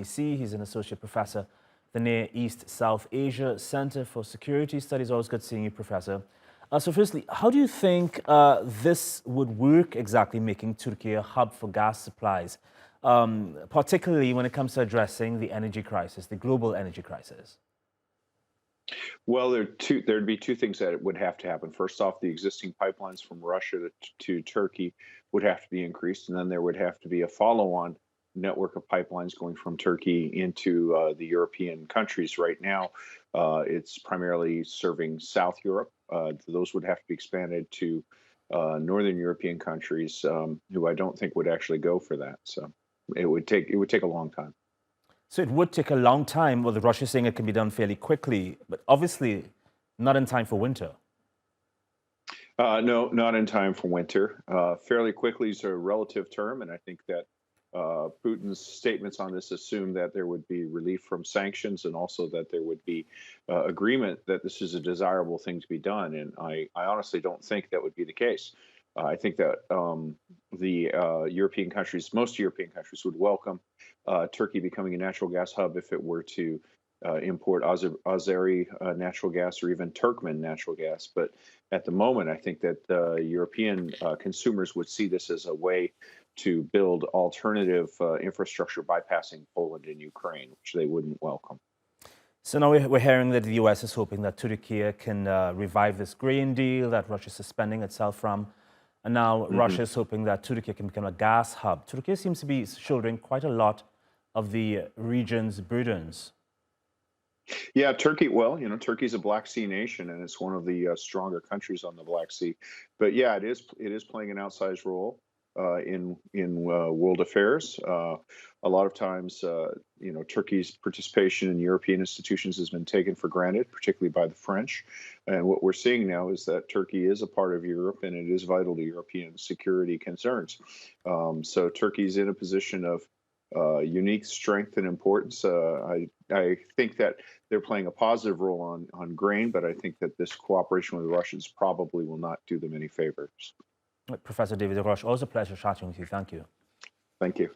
DC. He's an associate professor at the Near East South Asia Center for Security Studies. Always good seeing you, Professor. So firstly, how do you think this would work exactly, making Turkey a hub for gas supplies, particularly when it comes to addressing the energy crisis, the global energy crisis? Well, there'd be two things that would have to happen. First off, the existing pipelines from Russia to Turkey would have to be increased, and then there would have to be a follow-on network of pipelines going from Turkey into the European countries. Right now, it's primarily serving South Europe. Those would have to be expanded to Northern European countries, who I don't think would actually go for that. So it would take a long time. So it would take a long time. Well, the Russia is saying it can be done fairly quickly, but obviously not in time for winter. No, not in time for winter. Fairly quickly is a relative term, and I think that Putin's statements on this assume that there would be relief from sanctions and also that there would be agreement that this is a desirable thing to be done. And I honestly don't think that would be the case. I think that the European countries, most European countries, would welcome Turkey becoming a natural gas hub if it were to import Azeri natural gas or even Turkmen natural gas. But at the moment, I think that European consumers would see this as a way to build alternative infrastructure bypassing Poland and Ukraine, which they wouldn't welcome. So now we're hearing that the US is hoping that Turkey can revive this grain deal that Russia is suspending itself from. And now Russia is hoping that Turkey can become a gas hub. Turkey seems to be shouldering quite a lot of the region's burdens. Yeah, Turkey. Well, Turkey's a Black Sea nation, and it's one of the stronger countries on the Black Sea. But yeah, it is playing an outsized role in world affairs. A lot of times, Turkey's participation in European institutions has been taken for granted, particularly by the French. And what we're seeing now is that Turkey is a part of Europe, and it is vital to European security concerns. So Turkey's in a position of unique strength and importance. I think that they're playing a positive role on grain, but I think that this cooperation with the Russians probably will not do them any favors. Professor David Des Roches, always a pleasure chatting with you. Thank you. Thank you.